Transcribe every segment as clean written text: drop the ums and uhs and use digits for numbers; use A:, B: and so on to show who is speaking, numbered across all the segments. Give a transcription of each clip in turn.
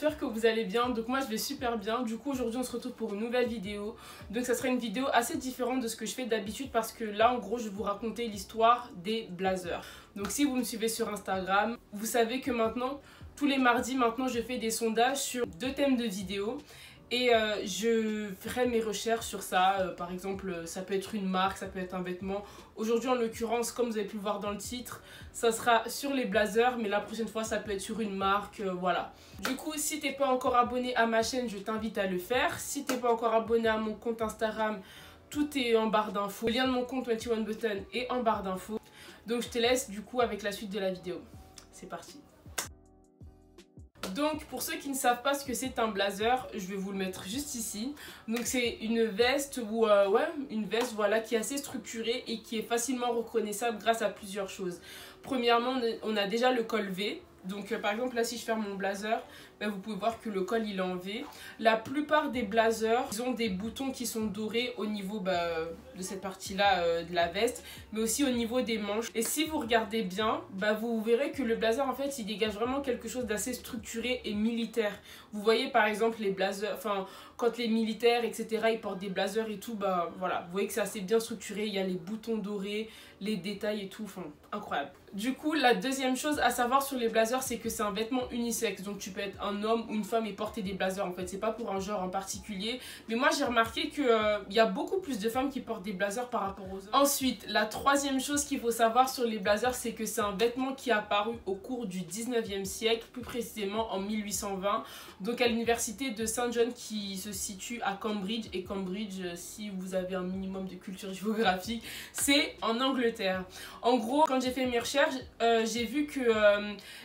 A: j'espère que vous allez bien. Donc moi je vais super bien. Du coup aujourd'hui on se retrouve pour une nouvelle vidéo. Donc ça sera une vidéo assez différente de ce que je fais d'habitude parce que là en gros je vais vous raconter l'histoire des blazers. Donc si vous me suivez sur Instagram, vous savez que maintenant, tous les mardis maintenant je fais des sondages sur 2 thèmes de vidéos. Et je ferai mes recherches sur ça, par exemple ça peut être une marque, ça peut être un vêtement. Aujourd'hui en l'occurrence, comme vous avez pu le voir dans le titre, ça sera sur les blazers, mais la prochaine fois ça peut être sur une marque, voilà. Du coup si t'es pas encore abonné à ma chaîne, je t'invite à le faire. Si t'es pas encore abonné à mon compte Instagram, tout est en barre d'infos. Le lien de mon compte 21 Button est en barre d'infos. Donc je te laisse du coup avec la suite de la vidéo. C'est parti. Donc pour ceux qui ne savent pas ce que c'est un blazer, je vais vous le mettre juste ici. Donc c'est une veste ou une veste voilà, qui est assez structurée et qui est facilement reconnaissable grâce à plusieurs choses. Premièrement, on a déjà le col V. Donc par exemple là si je ferme mon blazer, vous pouvez voir que le col il est en V. La plupart des blazers, ils ont des boutons qui sont dorés au niveau de cette partie là de la veste, mais aussi au niveau des manches. Et si vous regardez bien, vous verrez que le blazer en fait il dégage vraiment quelque chose d'assez structuré et militaire. Vous voyez par exemple les blazers, enfin quand les militaires etc ils portent des blazers et tout, voilà, vous voyez que c'est assez bien structuré, il y a les boutons dorés, les détails et tout, enfin incroyable. Du coup la deuxième chose à savoir sur les blazers, c'est que c'est un vêtement unisexe, donc tu peux être un homme ou une femme et porter des blazers en fait, c'est pas pour un genre en particulier, mais moi j'ai remarqué que y a beaucoup plus de femmes qui portent des blazers par rapport aux hommes. Ensuite, la troisième chose qu'il faut savoir sur les blazers, c'est que c'est un vêtement qui est apparu au cours du 19e siècle, plus précisément en 1820, donc à l'université de St. John qui se situe à Cambridge, et Cambridge, si vous avez un minimum de culture géographique, c'est en Angleterre. En gros, quand j'ai fait mes recherches, j'ai vu que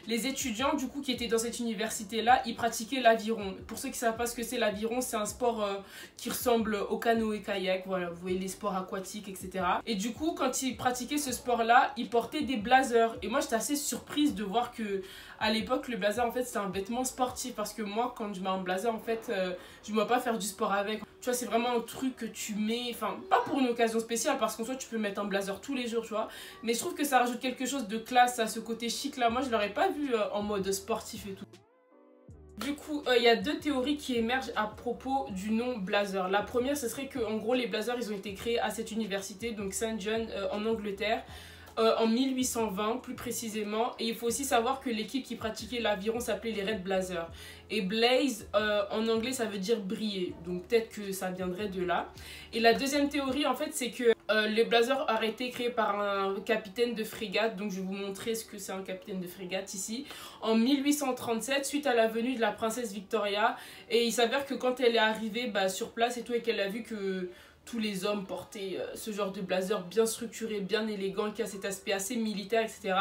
A: les étudiants du coup qui étaient dans cette université là, ils pratiquaient l'aviron. Pour ceux qui ne savent pas ce que c'est l'aviron, c'est un sport qui ressemble au canoë-kayak, voilà, vous voyez les sports aquatiques etc. Et du coup quand ils pratiquaient ce sport là, ils portaient des blazers. Et moi j'étais assez surprise de voir que à l'époque le blazer en fait c'est un vêtement sportif, parce que moi quand je mets un blazer en fait je ne vais pas faire du sport avec. Tu vois, c'est vraiment un truc que tu mets, enfin pas pour une occasion spéciale parce qu'en soi tu peux mettre un blazer tous les jours, tu vois, mais je trouve que ça rajoute quelque chose de classe à ce côté chic là. Moi je l'aurais pas vu en mode sportif et tout. Du coup, il y a 2 théories qui émergent à propos du nom blazer. La première, ce serait que en gros les blazers ils ont été créés à cette université, donc St. John en Angleterre, en 1820 plus précisément. Et il faut aussi savoir que l'équipe qui pratiquait l'aviron s'appelait les Red Blazers. Et blaze en anglais ça veut dire briller, donc peut-être que ça viendrait de là. Et la deuxième théorie en fait c'est que les blazers auraient été créés par un capitaine de frégate. Donc je vais vous montrer ce que c'est un capitaine de frégate ici. En 1837, suite à la venue de la princesse Victoria. Et il s'avère que quand elle est arrivée sur place et tout, et qu'elle a vu que tous les hommes portaient ce genre de blazer bien structuré, bien élégant, qui a cet aspect assez militaire, etc.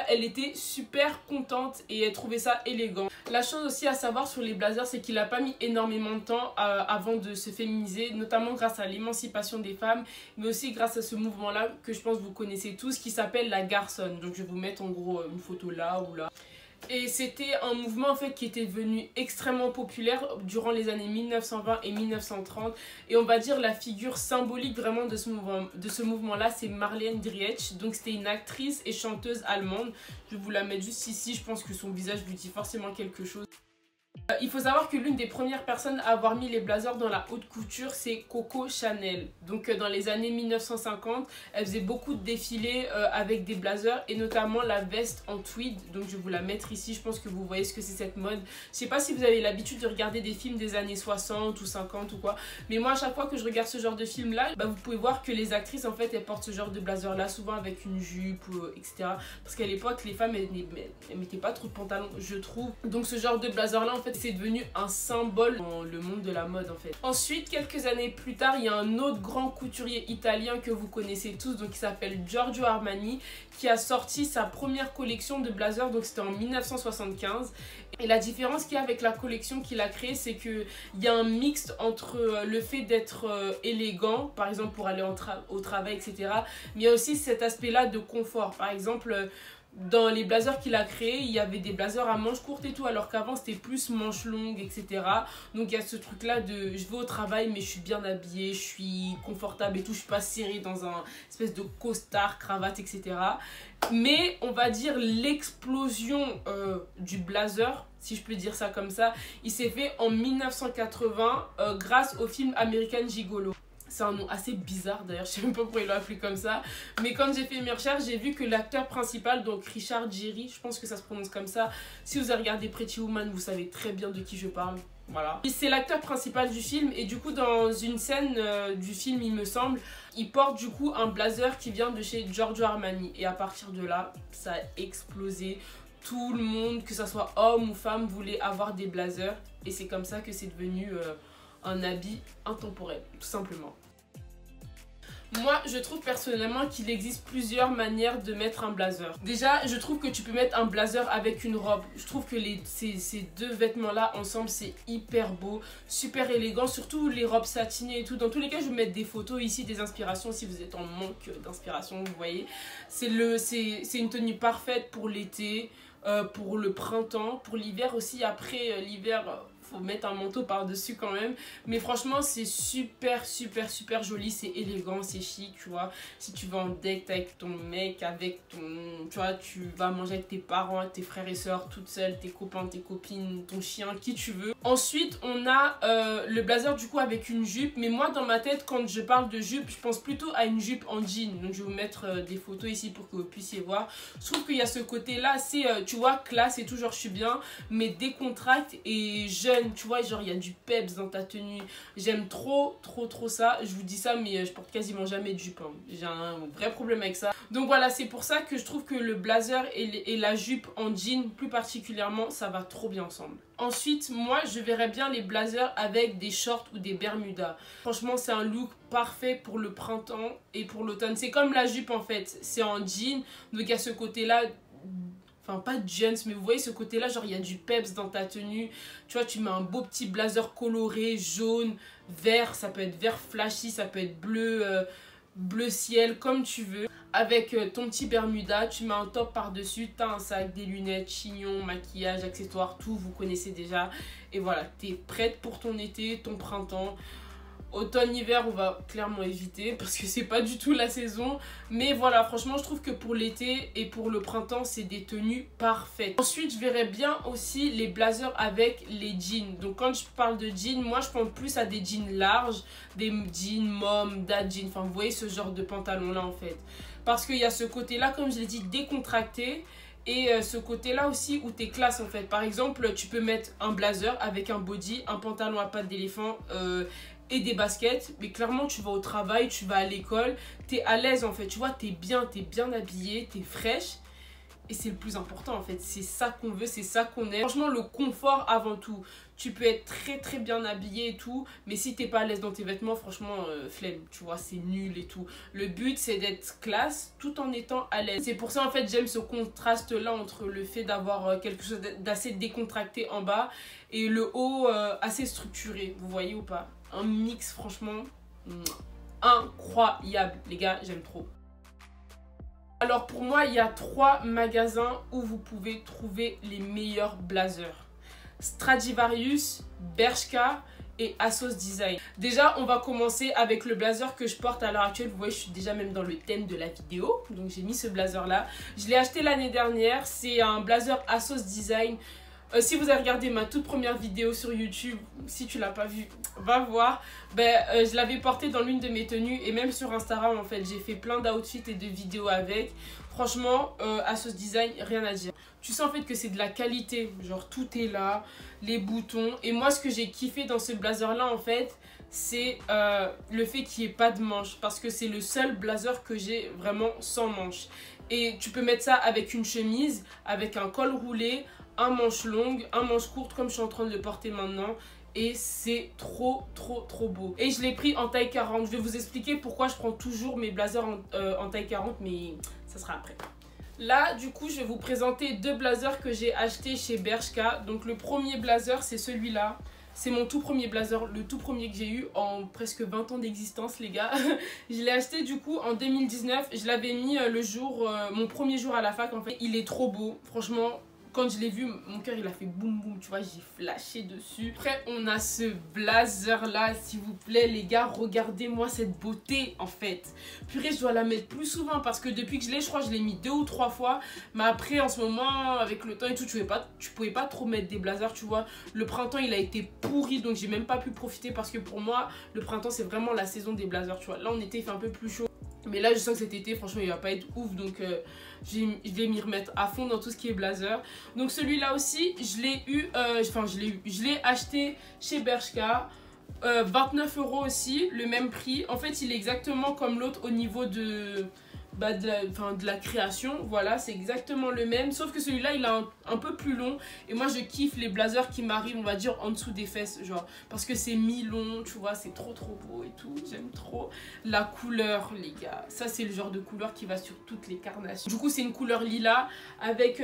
A: Elle était super contente et elle trouvait ça élégant. La chose aussi à savoir sur les blazers, c'est qu'il n'a pas mis énormément de temps avant de se féminiser, notamment grâce à l'émancipation des femmes, mais aussi grâce à ce mouvement-là que je pense que vous connaissez tous, qui s'appelle la garçonne. Donc je vais vous mettre en gros une photo là ou là. Et c'était un mouvement en fait qui était devenu extrêmement populaire durant les années 1920 et 1930. Et on va dire la figure symbolique vraiment de ce mouvement-là, c'est Marlene Dietrich. Donc c'était une actrice et chanteuse allemande. Je vais vous la mettre juste ici, je pense que son visage lui dit forcément quelque chose. Il faut savoir que l'une des premières personnes à avoir mis les blazers dans la haute couture, c'est Coco Chanel. Donc dans les années 1950, elle faisait beaucoup de défilés avec des blazers et notamment la veste en tweed. Donc je vais vous la mettre ici, je pense que vous voyez ce que c'est cette mode. Je sais pas si vous avez l'habitude de regarder des films des années 60 ou 50 ou quoi, mais moi à chaque fois que je regarde ce genre de film là, vous pouvez voir que les actrices en fait elles portent ce genre de blazer là, souvent avec une jupe etc. Parce qu'à l'époque les femmes elles mettaient pas trop de pantalons, je trouve. Donc ce genre de blazer là en fait c'est devenu un symbole dans le monde de la mode en fait. Ensuite, quelques années plus tard, il y a un autre grand couturier italien que vous connaissez tous, donc qui s'appelle Giorgio Armani, qui a sorti sa première collection de blazers, donc c'était en 1975. Et la différence qu'il y a avec la collection qu'il a créée, c'est qu'il y a un mix entre le fait d'être élégant, par exemple pour aller au travail, etc. Mais il y a aussi cet aspect-là de confort. Par exemple, dans les blazers qu'il a créés, il y avait des blazers à manches courtes et tout, alors qu'avant c'était plus manches longues, etc. Donc il y a ce truc là de je vais au travail mais je suis bien habillée, je suis confortable et tout, je suis pas serrée dans un espèce de costard, cravate, etc. Mais on va dire l'explosion du blazer, si je peux dire ça comme ça, il s'est fait en 1980 grâce au film American Gigolo. C'est un nom assez bizarre d'ailleurs, je sais même pas pourquoi ils l'ont appelé comme ça. Mais quand j'ai fait mes recherches, j'ai vu que l'acteur principal, donc Richard Gere, je pense que ça se prononce comme ça. Si vous avez regardé Pretty Woman, vous savez très bien de qui je parle. Voilà. C'est l'acteur principal du film et du coup dans une scène du film, il me semble, il porte du coup un blazer qui vient de chez Giorgio Armani. Et à partir de là, ça a explosé. Tout le monde, que ce soit homme ou femme, voulait avoir des blazers. Et c'est comme ça que c'est devenu un habit intemporel, tout simplement. Moi, je trouve personnellement qu'il existe plusieurs manières de mettre un blazer. Déjà, je trouve que tu peux mettre un blazer avec une robe. Je trouve que ces deux vêtements-là, ensemble, c'est hyper beau, super élégant. Surtout les robes satinées et tout. Dans tous les cas, je vais mettre des photos ici, des inspirations. Si vous êtes en manque d'inspiration, vous voyez. C'est une tenue parfaite pour l'été, pour le printemps, pour l'hiver aussi. Après, l'hiver... faut mettre un manteau par-dessus quand même. Mais franchement, c'est super, super, super joli. C'est élégant, c'est chic, tu vois. Si tu vas en date avec ton mec, avec ton... Tu vois, tu vas manger avec tes parents, tes frères et sœurs, toute seule, tes copains, tes copines, ton chien, qui tu veux. Ensuite, on a le blazer du coup avec une jupe. Mais moi, dans ma tête, quand je parle de jupe, je pense plutôt à une jupe en jean. Donc, je vais vous mettre des photos ici pour que vous puissiez voir. Je trouve qu'il y a ce côté-là, c'est, tu vois, classe et tout, genre, je suis bien, mais décontracte et jeune. Tu vois, genre il y a du peps dans ta tenue. J'aime trop ça. Je vous dis ça, mais je porte quasiment jamais de jupe, hein. J'ai un vrai problème avec ça. Donc voilà, c'est pour ça que je trouve que le blazer et la jupe en jean plus particulièrement, ça va trop bien ensemble. Ensuite, moi je verrais bien les blazers avec des shorts ou des bermudas. Franchement, c'est un look parfait pour le printemps et pour l'automne. C'est comme la jupe en fait, c'est en jean. Donc il y a ce côté là, enfin pas de jeans, mais vous voyez ce côté là, genre il y a du peps dans ta tenue. Tu vois, tu mets un beau petit blazer coloré, jaune, vert, ça peut être vert flashy, ça peut être bleu, bleu ciel, comme tu veux. Avec ton petit bermuda, tu mets un top par dessus, t'as un sac, des lunettes, chignon, maquillage, accessoires, tout, vous connaissez déjà. Et voilà, t'es prête pour ton été, ton printemps. Automne, hiver, on va clairement éviter parce que c'est pas du tout la saison. Mais voilà, franchement, je trouve que pour l'été et pour le printemps, c'est des tenues parfaites. Ensuite, je verrais bien aussi les blazers avec les jeans. Donc, quand je parle de jeans, moi, je pense plus à des jeans larges, des jeans mom, dad jeans. Enfin, vous voyez ce genre de pantalon-là, en fait. Parce qu'il y a ce côté-là, comme je l'ai dit, décontracté. Et ce côté-là aussi où t'es classe en fait. Par exemple, tu peux mettre un blazer avec un body, un pantalon à pattes d'éléphant et des baskets. Mais clairement, tu vas au travail, tu vas à l'école, t'es à l'aise en fait. Tu vois, t'es bien habillée, t'es fraîche. Et c'est le plus important en fait. C'est ça qu'on veut, c'est ça qu'on aime. Franchement, le confort avant tout. Tu peux être très bien habillé et tout. Mais si t'es pas à l'aise dans tes vêtements, franchement, flemme. Tu vois, c'est nul et tout. Le but, c'est d'être classe tout en étant à l'aise. C'est pour ça en fait, j'aime ce contraste-là entre le fait d'avoir quelque chose d'assez décontracté en bas et le haut assez structuré. Vous voyez ou pas? Un mix, franchement, incroyable. Les gars, j'aime trop. Alors pour moi, il y a 3 magasins où vous pouvez trouver les meilleurs blazers. Stradivarius, Bershka et Assos Design. Déjà, on va commencer avec le blazer que je porte à l'heure actuelle. Vous voyez, je suis déjà même dans le thème de la vidéo. Donc j'ai mis ce blazer là. Je l'ai acheté l'année dernière. C'est un blazer Assos Design. Si vous avez regardé ma toute première vidéo sur YouTube, si tu l'as pas vue, va voir. Je l'avais porté dans l'une de mes tenues et même sur Instagram en fait, j'ai fait plein d'outfits et de vidéos avec. Franchement, Assos Design, rien à dire. Tu sens en fait que c'est de la qualité, genre tout est là, les boutons. Et moi, ce que j'ai kiffé dans ce blazer là en fait, c'est le fait qu'il n'y ait pas de manches. Parce que c'est le seul blazer que j'ai vraiment sans manches. Et tu peux mettre ça avec une chemise, avec un col roulé, un manche longue, un manche courte comme je suis en train de le porter maintenant. Et c'est trop beau. Et je l'ai pris en taille 40. Je vais vous expliquer pourquoi je prends toujours mes blazers en taille 40, mais ça sera après. Là, du coup, je vais vous présenter 2 blazers que j'ai achetés chez Bershka. Donc le premier blazer, c'est celui-là. C'est mon tout premier blazer, le tout premier que j'ai eu en presque 20 ans d'existence, les gars. Je l'ai acheté du coup en 2019. Je l'avais mis le jour, mon premier jour à la fac en fait. Il est trop beau, franchement. Quand je l'ai vu, mon cœur il a fait boum boum, tu vois, j'ai flashé dessus. Après, on a ce blazer là, s'il vous plaît, les gars, regardez-moi cette beauté en fait. Purée, je dois la mettre plus souvent parce que depuis que je l'ai, je crois que je l'ai mis 2 ou 3 fois. Mais après, en ce moment, avec le temps et tout, tu pouvais pas trop mettre des blazers, tu vois. Le printemps, il a été pourri, donc j'ai même pas pu profiter parce que pour moi, le printemps, c'est vraiment la saison des blazers, tu vois. Là, en été, il fait un peu plus chaud. Mais là, je sens que cet été, franchement, il va pas être ouf. Donc, je vais m'y remettre à fond dans tout ce qui est blazer. Donc, celui-là aussi, je l'ai acheté chez Bershka. 29 € aussi, le même prix. En fait, il est exactement comme l'autre au niveau de la création. Voilà, c'est exactement le même. Sauf que celui-là, il est un peu plus long. Et moi, je kiffe les blazers qui m'arrivent, on va dire, en dessous des fesses. Genre, parce que c'est mi-long, tu vois, c'est trop beau et tout. J'aime trop la couleur, les gars. Ça, c'est le genre de couleur qui va sur toutes les carnations. Du coup, c'est une couleur lilas avec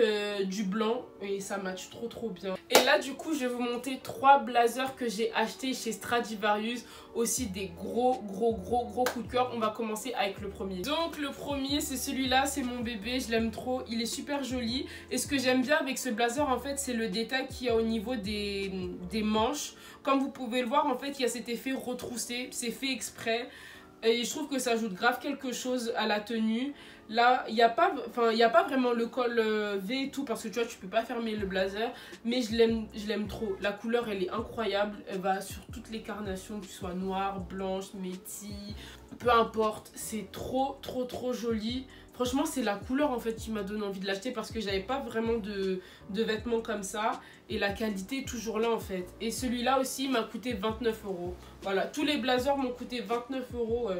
A: du blanc. Et ça match trop bien. Et là, du coup, je vais vous montrer 3 blazers que j'ai achetés chez Stradivarius. Aussi des gros coups de cœur. On va commencer avec le premier. Donc, le premier, c'est celui-là, c'est mon bébé, je l'aime trop, il est super joli. Et ce que j'aime bien avec ce blazer, en fait, c'est le détail qu'il y a au niveau des manches. Comme vous pouvez le voir, en fait, il y a cet effet retroussé, c'est fait exprès. Et je trouve que ça ajoute grave quelque chose à la tenue. Là, il n'y a pas vraiment le col V et tout parce que tu vois, tu peux pas fermer le blazer. Mais je l'aime trop. La couleur, elle est incroyable. Elle va sur toutes les carnations, que ce soit noire, blanche, métis, peu importe. C'est trop joli. Franchement, c'est la couleur en fait qui m'a donné envie de l'acheter parce que j'avais pas vraiment de vêtements comme ça. Et la qualité est toujours là en fait. Et celui-là aussi m'a coûté 29 €. Voilà, tous les blazers m'ont coûté 29 €.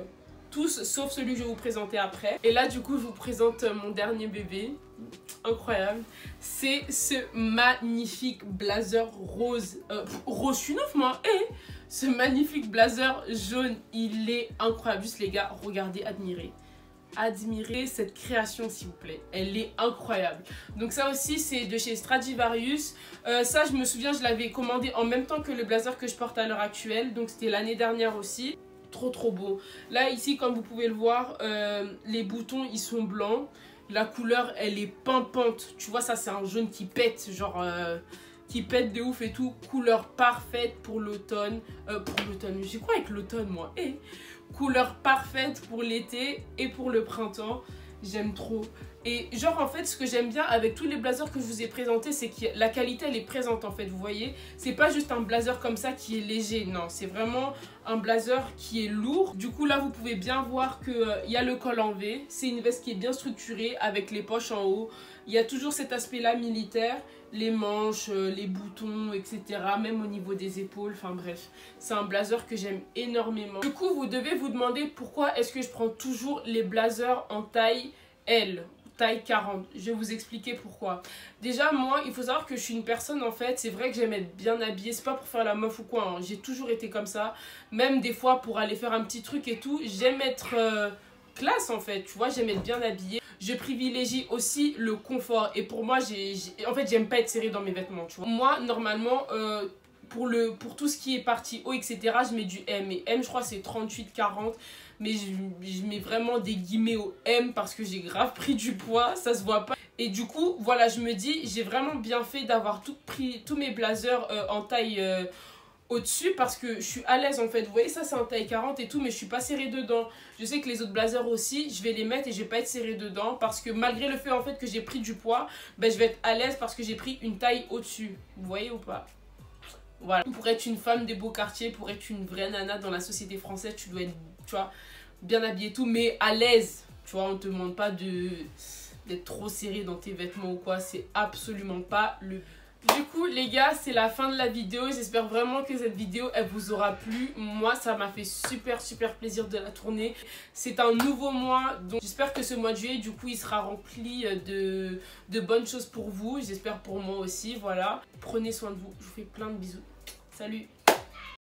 A: Tous, sauf celui que je vais vous présenter après. Et là, du coup, je vous présente mon dernier bébé. Incroyable. C'est ce magnifique blazer rose. Rose, je suis neuf, moi. Et ce magnifique blazer jaune, il est incroyable. Juste, les gars, regardez, admirez cette création s'il vous plaît, elle est incroyable. Donc ça aussi c'est de chez Stradivarius. Ça je me souviens, je l'avais commandé en même temps que le blazer que je porte à l'heure actuelle, donc c'était l'année dernière aussi. Trop beau. Là ici comme vous pouvez le voir, les boutons ils sont blancs, la couleur elle est pimpante, tu vois, ça c'est un jaune qui pète, genre qui pète de ouf et tout. Couleur parfaite pour l'automne. J'ai quoi avec l'automne moi? Couleur parfaite pour l'été et pour le printemps. J'aime trop. Et genre en fait ce que j'aime bien avec tous les blazers que je vous ai présentés, c'est que la qualité elle est présente en fait, vous voyez. C'est pas juste un blazer comme ça qui est léger, non. C'est vraiment un blazer qui est lourd. Du coup là vous pouvez bien voir qu'il y a le col en V. C'est une veste qui est bien structurée avec les poches en haut. Il y a toujours cet aspect là militaire. Les manches, les boutons, etc. Même au niveau des épaules, enfin bref. C'est un blazer que j'aime énormément. Du coup, vous devez vous demander pourquoi est-ce que je prends toujours les blazers en taille L, taille 40. Je vais vous expliquer pourquoi. Déjà, moi, il faut savoir que je suis une personne, en fait, c'est vrai que j'aime être bien habillée. C'est pas pour faire la meuf ou quoi, hein. J'ai toujours été comme ça. Même des fois, pour aller faire un petit truc et tout, j'aime être classe, en fait. Tu vois, j'aime être bien habillée. Je privilégie aussi le confort. Et pour moi, en fait, j'aime pas être serrée dans mes vêtements, tu vois. Moi, normalement, pour tout ce qui est partie haut, etc., je mets du M. Et M, je crois, c'est 38-40. Mais je mets vraiment des guillemets au M parce que j'ai grave pris du poids. Ça se voit pas. Et du coup, voilà, je me dis, j'ai vraiment bien fait d'avoir pris tous mes blazers en taille au-dessus parce que je suis à l'aise en fait. Vous voyez, ça c'est un taille 40 et tout, mais je suis pas serrée dedans. Je sais que les autres blazers aussi, je vais les mettre et je vais pas être serrée dedans parce que malgré le fait en fait que j'ai pris du poids, ben, je vais être à l'aise parce que j'ai pris une taille au-dessus. Vous voyez ou pas? Voilà. Pour être une femme des beaux quartiers, pour être une vraie nana dans la société française, tu dois être, tu vois, bien habillée et tout, mais à l'aise. Tu vois, on te demande pas d'être trop serré dans tes vêtements ou quoi. C'est absolument pas le... Du coup les gars, c'est la fin de la vidéo. J'espère vraiment que cette vidéo elle vous aura plu. Moi ça m'a fait super plaisir de la tourner. C'est un nouveau mois, donc j'espère que ce mois de juillet du coup il sera rempli de bonnes choses pour vous. J'espère pour moi aussi, voilà. Prenez soin de vous, je vous fais plein de bisous. Salut.